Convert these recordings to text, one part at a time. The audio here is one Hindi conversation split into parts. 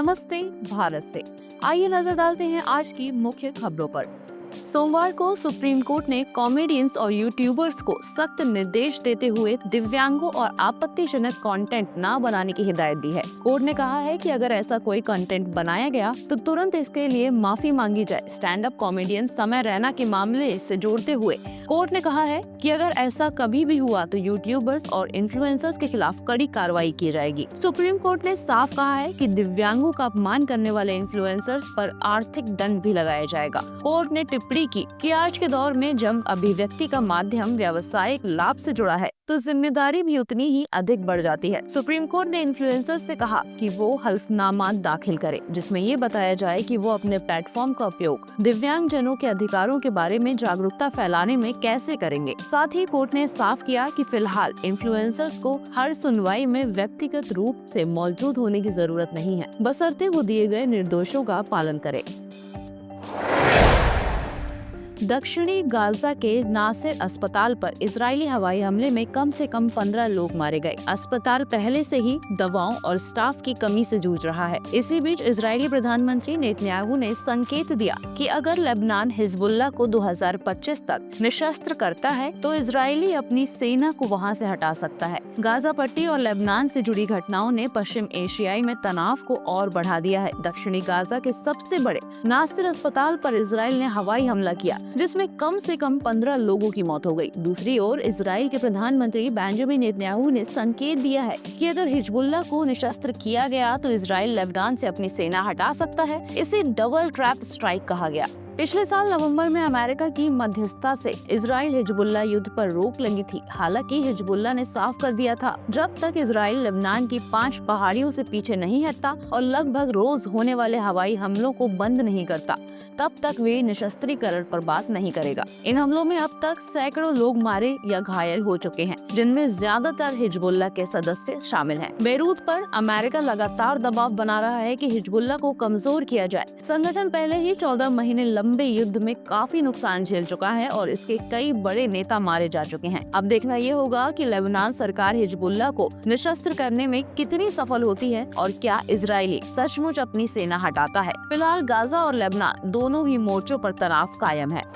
नमस्ते भारत से। आइए नजर डालते हैं आज की मुख्य खबरों पर। सोमवार को सुप्रीम कोर्ट ने कॉमेडियंस और यूट्यूबर्स को सख्त निर्देश देते हुए दिव्यांगों और आपत्तिजनक कंटेंट न बनाने की हिदायत दी है। कोर्ट ने कहा है कि अगर ऐसा कोई कंटेंट बनाया गया तो तुरंत इसके लिए माफी मांगी जाए। स्टैंड अप कॉमेडियन समय रैना के मामले से जोड़ते हुए कोर्ट ने कहा है कि अगर ऐसा कभी भी हुआ तो यूट्यूबर्स और इन्फ्लुएंसर्स के खिलाफ कड़ी कार्रवाई की जाएगी। सुप्रीम कोर्ट ने साफ कहा है कि दिव्यांगों का अपमान करने वाले इन्फ्लुएंसर्स पर आर्थिक दंड भी लगाया जाएगा। कोर्ट ने टिप्पणी की कि आज के दौर में जब अभिव्यक्ति का माध्यम व्यावसायिक लाभ से जुड़ा है तो जिम्मेदारी भी उतनी ही अधिक बढ़ जाती है। सुप्रीम कोर्ट ने इन्फ्लुएंसर्स से कहा कि वो हल्फनामा दाखिल करे जिसमें ये बताया जाए कि वो अपने प्लेटफॉर्म का उपयोग दिव्यांग जनों के अधिकारों के बारे में जागरूकता फैलाने में कैसे करेंगे। साथ ही कोर्ट ने साफ किया कि फिलहाल इन्फ्लुएंसर्स को हर सुनवाई में व्यक्तिगत रूप से मौजूद होने की जरूरत नहीं है, बशर्ते वो दिए गए निर्देशों का पालन करे। दक्षिणी गाजा के नासिर अस्पताल पर इजरायली हवाई हमले में कम से कम 15 लोग मारे गए। अस्पताल पहले से ही दवाओं और स्टाफ की कमी से जूझ रहा है। इसी बीच इजरायली प्रधानमंत्री नेतन्याहू ने संकेत दिया कि अगर लेबनान हिजबुल्लाह को 2025 तक निशस्त्र करता है तो इजरायली अपनी सेना को वहां से हटा सकता है। गाजा पट्टी और लेबनान से जुड़ी घटनाओं ने पश्चिम एशियाई में तनाव को और बढ़ा दिया है। दक्षिणी गाजा के सबसे बड़े नासिर अस्पताल पर इजरायल ने हवाई हमला किया जिसमें कम से कम 15 लोगों की मौत हो गई। दूसरी ओर इजराइल के प्रधानमंत्री बेंजामिन नेतन्याहू ने संकेत दिया है कि अगर हिजबुल्लाह को निशस्त्र किया गया तो इजराइल लेबनान से अपनी सेना हटा सकता है। इसे डबल ट्रैप स्ट्राइक कहा गया। पिछले साल नवंबर में अमेरिका की मध्यस्थता से इजराइल हिजबुल्लाह युद्ध पर रोक लगी थी। हालांकि हिजबुल्लाह ने साफ कर दिया था जब तक इजराइल लेबनान की 5 पहाड़ियों से पीछे नहीं हटता और लगभग रोज होने वाले हवाई हमलों को बंद नहीं करता तब तक वे निशस्त्रीकरण पर बात नहीं करेगा। इन हमलों में अब तक सैकड़ों लोग मारे या घायल हो चुके हैं जिनमें ज्यादातर हिजबुल्लाह के सदस्य शामिल हैं। बेरूत पर अमेरिका लगातार दबाव बना रहा है कि हिजबुल्लाह को कमजोर किया जाए। संगठन पहले ही 14 महीने लंबे युद्ध में काफी नुकसान झेल चुका है और इसके कई बड़े नेता मारे जा चुके हैं। अब देखना ये होगा कि लेबनान सरकार हिजबुल्लाह को निशस्त्र करने में कितनी सफल होती है और क्या इजरायली सचमुच अपनी सेना हटाता है। फिलहाल गाजा और लेबनान दोनों ही मोर्चों पर तनाव कायम है।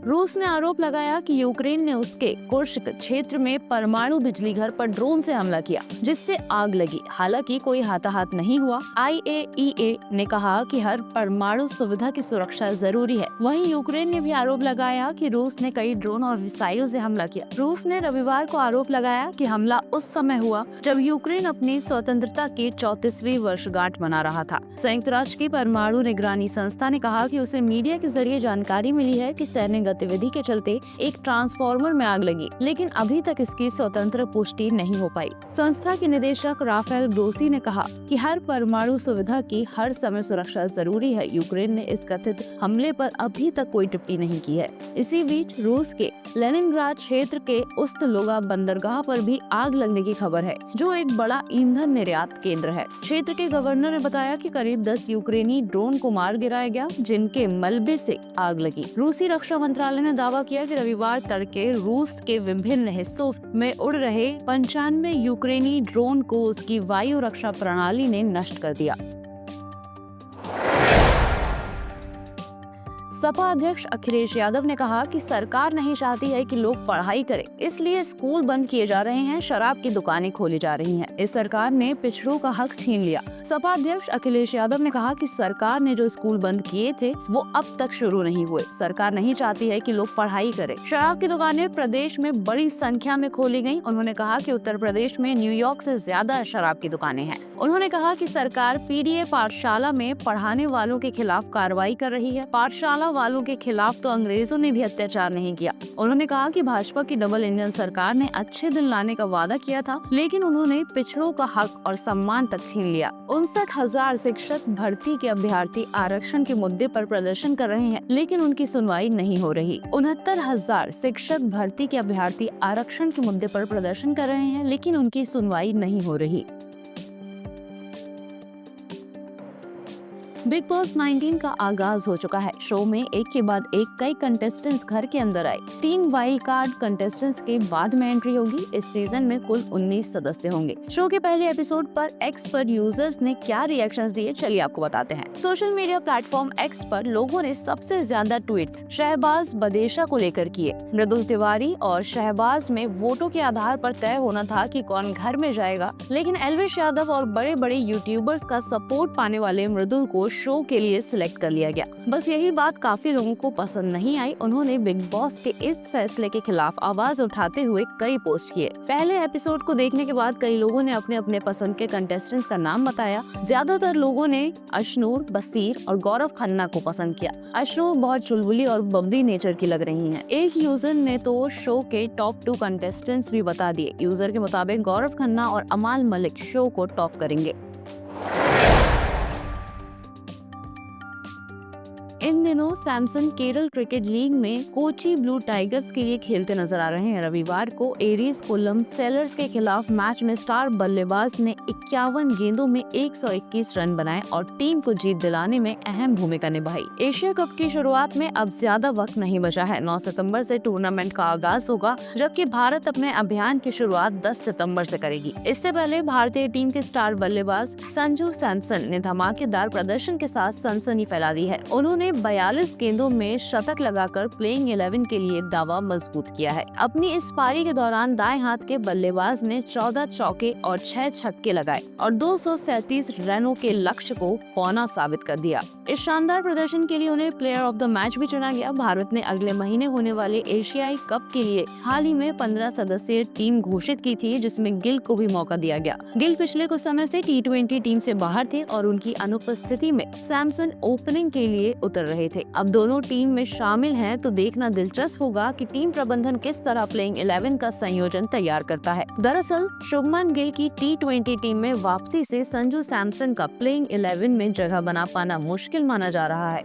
रूस ने आरोप लगाया कि यूक्रेन ने उसके कुर्स्क क्षेत्र में परमाणु बिजली घर पर ड्रोन से हमला किया जिससे आग लगी। हालांकि कोई हताहत नहीं हुआ। IAEA ने कहा कि हर परमाणु सुविधा की सुरक्षा जरूरी है। वहीं यूक्रेन ने भी आरोप लगाया कि रूस ने कई ड्रोन और मिसाइलों से हमला किया। रूस ने रविवार को आरोप लगाया कि हमला उस समय हुआ जब यूक्रेन अपनी स्वतंत्रता की 34वीं वर्षगांठ मना रहा था। संयुक्त राष्ट्र की परमाणु निगरानी संस्था ने कहा कि उसे मीडिया के जरिए जानकारी मिली है कि सैन्य गतिविधि के चलते एक ट्रांसफार्मर में आग लगी, लेकिन अभी तक इसकी स्वतंत्र पुष्टि नहीं हो पाई। संस्था के निदेशक राफेल ग्रोसी ने कहा कि हर परमाणु सुविधा की हर समय सुरक्षा जरूरी है। यूक्रेन ने इस कथित हमले पर अभी तक कोई टिप्पणी नहीं की है। इसी बीच रूस के लेनिनग्राद क्षेत्र के उस्त-लुगा बंदरगाह पर भी आग लगने की खबर है, जो एक बड़ा ईंधन निर्यात केंद्र है। क्षेत्र के गवर्नर ने बताया कि करीब 10 यूक्रेनी ड्रोन को मार गिराया गया जिनके मलबे से आग लगी। रूसी रक्षा मंत्रालय ने दावा किया कि रविवार तड़के रूस के विभिन्न हिस्सों में उड़ रहे 95 यूक्रेनी ड्रोन को उसकी वायु रक्षा प्रणाली ने नष्ट कर दिया। सपा अध्यक्ष अखिलेश यादव ने कहा कि सरकार नहीं चाहती है कि लोग पढ़ाई करें, इसलिए स्कूल बंद किए जा रहे हैं, शराब की दुकानें खोली जा रही हैं। इस सरकार ने पिछड़ों का हक छीन लिया। सपा अध्यक्ष अखिलेश यादव ने कहा कि सरकार ने जो स्कूल बंद किए थे वो अब तक शुरू नहीं हुए। सरकार नहीं चाहती है कि लोग पढ़ाई करें। शराब की दुकानें प्रदेश में बड़ी संख्या में खोली गयी। उन्होंने कहा कि उत्तर प्रदेश में न्यूयॉर्क से ज्यादा शराब की दुकानें हैं। उन्होंने कहा कि सरकार पीडीए पाठशाला में पढ़ाने वालों के खिलाफ कार्रवाई कर रही है। पाठशाला वालों के खिलाफ तो अंग्रेजों ने भी अत्याचार नहीं किया। उन्होंने कहा कि भाजपा की डबल इंजन सरकार ने अच्छे दिन लाने का वादा किया था, लेकिन उन्होंने पिछड़ों का हक और सम्मान तक छीन लिया। 59,000 शिक्षक भर्ती के अभ्यर्थी आरक्षण के मुद्दे पर प्रदर्शन कर रहे हैं, लेकिन उनकी सुनवाई नहीं हो रही। 69,000 शिक्षक भर्ती के अभ्यर्थी आरक्षण के मुद्दे पर प्रदर्शन कर रहे हैं, लेकिन उनकी सुनवाई नहीं हो रही। बिग बॉस 19 का आगाज हो चुका है। शो में एक के बाद एक कई कंटेस्टेंट्स घर के अंदर आए। 3 वाइल्ड कार्ड कंटेस्टेंट्स के बाद में एंट्री होगी। इस सीजन में कुल 19 सदस्य होंगे। शो के पहले एपिसोड पर एक्स पर यूजर्स ने क्या रिएक्शंस दिए, चलिए आपको बताते हैं। सोशल मीडिया प्लेटफॉर्म एक्स पर लोगों ने सबसे ज्यादा ट्वीट्स शहबाज बदेशा को लेकर किए। मृदुल तिवारी और शहबाज में वोटों के आधार पर तय होना था कि कौन घर में जाएगा, लेकिन एल्विश यादव और बड़े बड़े यूट्यूबर्स का सपोर्ट पाने वाले मृदुल को शो के लिए सिलेक्ट कर लिया गया। बस यही बात काफी लोगों को पसंद नहीं आई। उन्होंने बिग बॉस के इस फैसले के खिलाफ आवाज उठाते हुए कई पोस्ट किए। पहले एपिसोड को देखने के बाद कई लोगों ने अपने अपने पसंद के कंटेस्टेंट्स का नाम बताया। ज्यादातर लोगों ने अशनूर, बसीर और गौरव खन्ना को पसंद किया। अशनूर बहुत चुलबुली और बबली नेचर की लग रही हैं। एक यूजर ने तो शो के टॉप 2 कंटेस्टेंट्स भी बता दिए। यूजर के मुताबिक गौरव खन्ना और अमाल मलिक शो को टॉप करेंगे। इन दिनों सैमसन केरल क्रिकेट लीग में कोची ब्लू टाइगर्स के लिए खेलते नजर आ रहे हैं। रविवार को एरीज कोलम सेलर्स के खिलाफ मैच में स्टार बल्लेबाज ने 51 गेंदों में 121 रन बनाए और टीम को जीत दिलाने में अहम भूमिका निभाई। एशिया कप की शुरुआत में अब ज्यादा वक्त नहीं बचा है। 9 सितंबर से टूर्नामेंट का आगाज होगा, जबकि भारत अपने अभियान की शुरुआत 10 सितंबर से करेगी। इससे पहले भारतीय टीम के स्टार बल्लेबाज संजू सैमसन ने धमाकेदार प्रदर्शन के साथ सनसनी फैला दी है। उन्होंने 42 गेंदों में शतक लगाकर प्लेइंग 11 के लिए दावा मजबूत किया है। अपनी इस पारी के दौरान दाएं हाथ के बल्लेबाज ने 14 चौके और 6 छक्के लगाए और 237 रनों के लक्ष्य को पौना साबित कर दिया। इस शानदार प्रदर्शन के लिए उन्हें प्लेयर ऑफ द मैच भी चुना गया। भारत ने अगले महीने होने वाले एशियाई कप के लिए हाल ही में 15 सदस्यीय टीम घोषित की थी, जिसमें गिल को भी मौका दिया गया। गिल पिछले कुछ समय से T20 टीम से बाहर थे और उनकी अनुपस्थिति में सैमसन ओपनिंग के लिए उतर रहे थे। अब दोनों टीम में शामिल हैं, तो देखना दिलचस्प होगा कि टीम प्रबंधन किस तरह प्लेइंग 11 का संयोजन तैयार करता है। दरअसल शुभमन गिल की T20 टीम में वापसी से संजू सैमसन का प्लेइंग 11 में जगह बना पाना मुश्किल माना जा रहा है।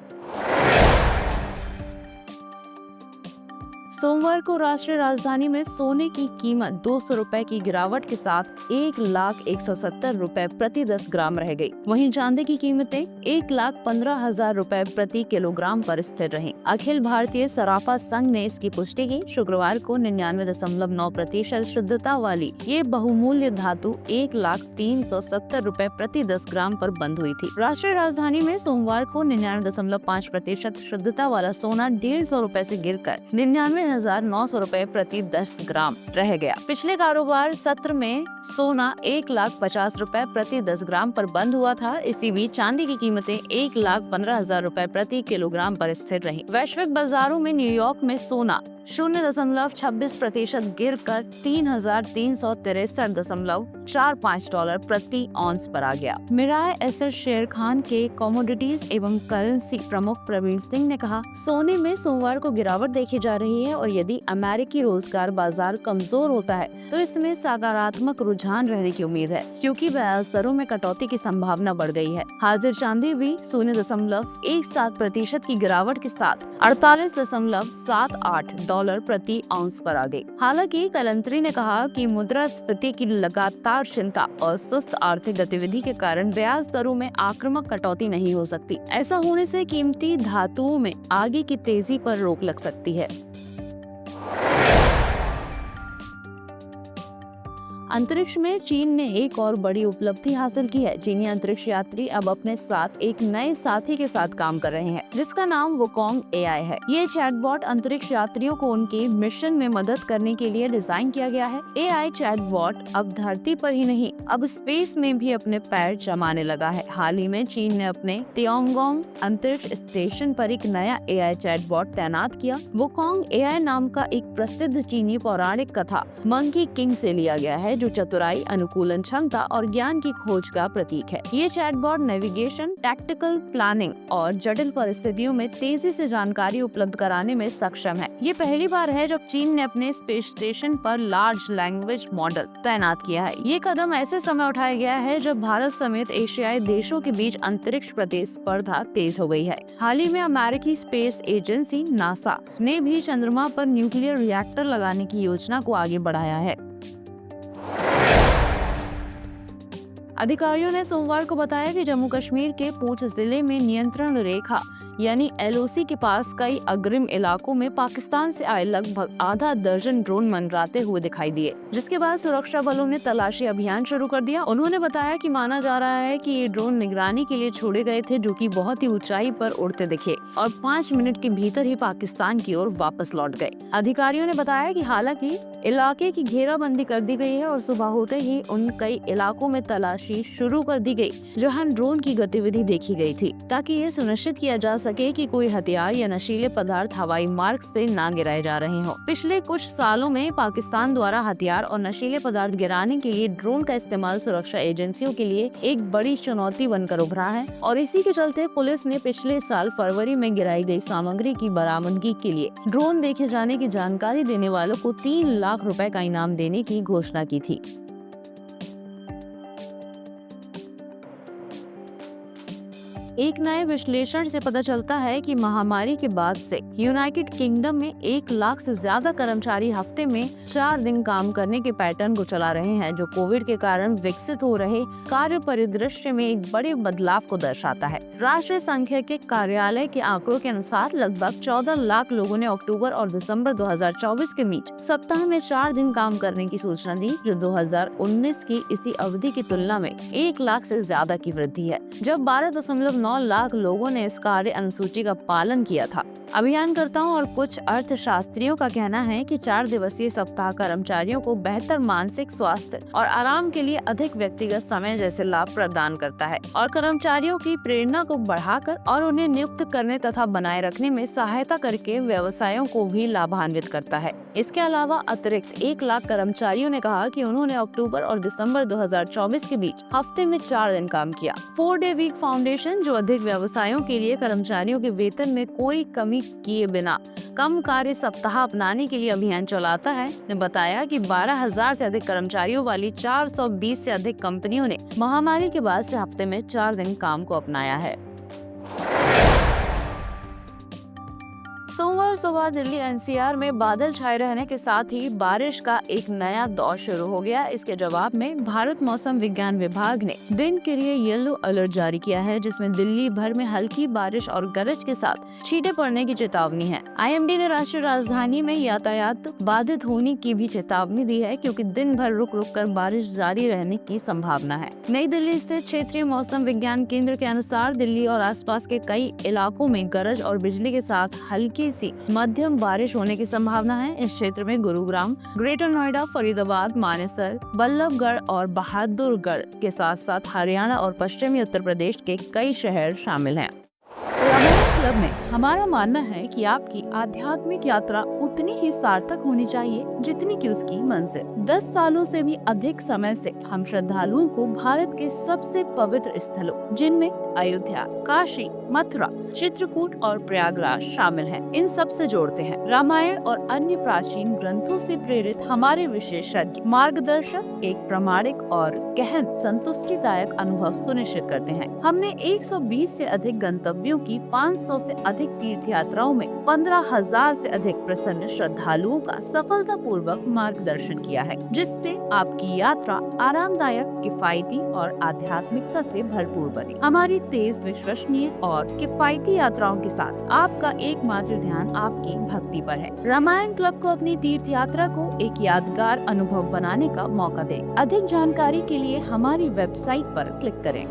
सोमवार को राष्ट्रीय राजधानी में सोने की कीमत 200 रुपए की गिरावट के साथ 1,170 रुपए प्रति 10 ग्राम रह गई। वहीं चांदी की कीमतें 1,15,000 रुपए प्रति किलोग्राम पर स्थिर रहीं। अखिल भारतीय सराफा संघ ने इसकी पुष्टि की। शुक्रवार को 99.9% शुद्धता वाली ये बहुमूल्य धातु 1,370 रुपए प्रति 10 ग्राम पर बंद हुई थी। राष्ट्रीय राजधानी में सोमवार को 99.5% शुद्धता वाला सोना 150 रुपए से गिरकर 99,900 रुपए प्रति 10 ग्राम रह गया। पिछले कारोबार सत्र में सोना 1,50,000 रुपए प्रति 10 ग्राम पर बंद हुआ था। इसी बीच चांदी की कीमतें 1,15,000 रुपए प्रति किलोग्राम पर स्थिर रही। वैश्विक बाजारों में न्यूयॉर्क में सोना 0.26% गिर कर $3,363.45 प्रति ऑन्स पर आ गया। मिराय एसेट शेयर खान के कमोडिटीज एवं करेंसी प्रमुख प्रवीण सिंह ने कहा, सोने में सोमवार को गिरावट देखी जा रही है और यदि अमेरिकी रोजगार बाजार कमजोर होता है तो इसमें सकारात्मक रुझान रहने की उम्मीद है, क्योंकि ब्याज दरों में कटौती की संभावना बढ़ गई है। हाजिर चांदी भी 0.17% की गिरावट के साथ 48.78 डॉलर प्रति आउंस पर आ गई। हालांकि कलंतरी ने कहा कि मुद्रास्फीति की लगातार चिंता और सुस्त आर्थिक गतिविधि के कारण ब्याज दरों में आक्रामक कटौती नहीं हो सकती। ऐसा होने से कीमती धातुओं में आगे की तेजी पर रोक लग सकती है। अंतरिक्ष में चीन ने एक और बड़ी उपलब्धि हासिल की है। चीनी अंतरिक्ष यात्री अब अपने साथ एक नए साथी के साथ काम कर रहे हैं, जिसका नाम वुकोंग AI है। ये चैटबॉट अंतरिक्ष यात्रियों को उनके मिशन में मदद करने के लिए डिजाइन किया गया है। AI चैटबॉट अब धरती पर ही नहीं, अब स्पेस में भी अपने पैर जमाने लगा है। हाल ही में चीन ने अपने तियांगोंग अंतरिक्ष स्टेशन पर एक नया AI चैटबॉट तैनात किया। वुकोंग AI नाम का एक प्रसिद्ध चीनी पौराणिक कथा मंकी किंग से लिया गया है, जो चतुराई, अनुकूलन क्षमता और ज्ञान की खोज का प्रतीक है। ये चैटबॉट नेविगेशन, टैक्टिकल प्लानिंग और जटिल परिस्थितियों में तेजी से जानकारी उपलब्ध कराने में सक्षम है। ये पहली बार है जब चीन ने अपने स्पेस स्टेशन पर लार्ज लैंग्वेज मॉडल तैनात किया है। ये कदम ऐसे समय उठाया गया है जब भारत समेत एशियाई देशों के बीच अंतरिक्ष प्रतिस्पर्धा तेज हो गई है। हाल ही में अमेरिकी स्पेस एजेंसी नासा ने भी चंद्रमा पर न्यूक्लियर रिएक्टर लगाने की योजना को आगे बढ़ाया है। अधिकारियों ने सोमवार को बताया कि जम्मू कश्मीर के पूंछ जिले में नियंत्रण रेखा यानी LOC के पास कई अग्रिम इलाकों में पाकिस्तान से आए लगभग आधा दर्जन ड्रोन मंडराते हुए दिखाई दिए, जिसके बाद सुरक्षा बलों ने तलाशी अभियान शुरू कर दिया। उन्होंने बताया कि माना जा रहा है कि ये ड्रोन निगरानी के लिए छोड़े गए थे, जो कि बहुत ही ऊंचाई पर उड़ते दिखे और 5 मिनट के भीतर ही पाकिस्तान की ओर वापस लौट गए। अधिकारियों ने बताया कि हालांकि इलाके की घेराबंदी कर दी गई है और सुबह होते ही उन कई इलाकों में तलाशी शुरू कर दी गई जहां ड्रोन की गतिविधि देखी गई थी, ताकि ये सुनिश्चित किया जा सके कि कोई हथियार या नशीले पदार्थ हवाई मार्ग से ना गिराए जा रहे हों। पिछले कुछ सालों में पाकिस्तान द्वारा हथियार और नशीले पदार्थ गिराने के लिए ड्रोन का इस्तेमाल सुरक्षा एजेंसियों के लिए एक बड़ी चुनौती बनकर उभरा है और इसी के चलते पुलिस ने पिछले साल फरवरी में गिराई गई सामग्री की बरामदगी के लिए ड्रोन देखे जाने की जानकारी देने वालों को 3 लाख रुपए का इनाम देने की घोषणा की थी। एक नए विश्लेषण से पता चलता है कि महामारी के बाद से यूनाइटेड किंगडम में 1 लाख से ज्यादा कर्मचारी हफ्ते में 4 दिन काम करने के पैटर्न को चला रहे हैं, जो कोविड के कारण विकसित हो रहे कार्य परिदृश्य में एक बड़े बदलाव को दर्शाता है। राष्ट्रीय सांख्यिकी कार्यालय के आंकड़ों के अनुसार लगभग 14 लाख लोगों ने अक्टूबर और दिसंबर 2024 के बीच सप्ताह में 4 दिन काम करने की सूचना दी, जो 2019 की इसी अवधि की तुलना में 1 लाख से ज्यादा की वृद्धि है, जब 12.9 लाख लोगों ने इस कार्य अनुसूची का पालन किया था। अभियानकर्ताओं और कुछ अर्थशास्त्रियों का कहना है कि 4 दिवसीय सप्ताह कर्मचारियों को बेहतर मानसिक स्वास्थ्य और आराम के लिए अधिक व्यक्तिगत समय जैसे लाभ प्रदान करता है और कर्मचारियों की प्रेरणा को बढ़ाकर और उन्हें नियुक्त करने तथा बनाए रखने में सहायता करके व्यवसायों को भी लाभान्वित करता है। इसके अलावा अतिरिक्त 1 लाख कर्मचारियों ने कहा कि उन्होंने अक्टूबर और दिसंबर 2024 के बीच हफ्ते में 4 दिन काम किया। 4 डे वीक फाउंडेशन, जो अधिक व्यवसायों के लिए कर्मचारियों के वेतन में कोई कमी किए बिना कम कार्य सप्ताह अपनाने के लिए अभियान चलाता है, ने बताया कि 12,000 से अधिक कर्मचारियों वाली 420 से अधिक कंपनियों ने महामारी के बाद से हफ्ते में 4 दिन काम को अपनाया है। सोमवार सुबह दिल्ली NCR में बादल छाए रहने के साथ ही बारिश का एक नया दौर शुरू हो गया। इसके जवाब में भारत मौसम विज्ञान विभाग ने दिन के लिए येलो अलर्ट जारी किया है, जिसमें दिल्ली भर में हल्की बारिश और गरज के साथ छींटे पड़ने की चेतावनी है। IMD ने राष्ट्रीय राजधानी में यातायात बाधित होने की भी चेतावनी दी है, क्योंकि दिन भर रुक रुक कर बारिश जारी रहने की संभावना है। नई दिल्ली स्थित क्षेत्रीय मौसम विज्ञान केंद्र के अनुसार दिल्ली और आसपास के कई इलाकों में गरज और बिजली के साथ हल्की सी मध्यम बारिश होने की संभावना है। इस क्षेत्र में गुरुग्राम, ग्रेटर नोएडा, फरीदाबाद, मानेसर, बल्लभगढ़ और बहादुरगढ़ के साथ साथ हरियाणा और पश्चिमी उत्तर प्रदेश के कई शहर शामिल हैं। रामायण क्लब में हमारा मानना है कि आपकी आध्यात्मिक यात्रा उतनी ही सार्थक होनी चाहिए जितनी कि उसकी मंजिल। 10 सालों से भी अधिक समय से हम श्रद्धालुओं को भारत के सबसे पवित्र स्थलों, जिनमें अयोध्या, काशी, मथुरा, चित्रकूट और प्रयागराज शामिल हैं, इन सब से जोड़ते हैं। रामायण और अन्य प्राचीन ग्रंथों से प्रेरित हमारे विशेषज्ञ मार्गदर्शक एक प्रामाणिक और गहन संतुष्टिदायक अनुभव सुनिश्चित करते हैं। हमने 120 से अधिक गंतव्यों की 500 से अधिक तीर्थ यात्राओं में 15,000 से अधिक प्रसन्न श्रद्धालुओं का सफलतापूर्वक मार्गदर्शन किया है, जिससे आपकी यात्रा आरामदायक, किफायती और आध्यात्मिकता से भरपूर बने। हमारी तेज, विश्वसनीय और किफायती यात्राओं के साथ आपका एकमात्र ध्यान आपकी भक्ति पर है। रामायण क्लब को अपनी तीर्थ यात्रा को एक यादगार अनुभव बनाने का मौका दें। अधिक जानकारी के लिए हमारी वेबसाइट पर क्लिक करें।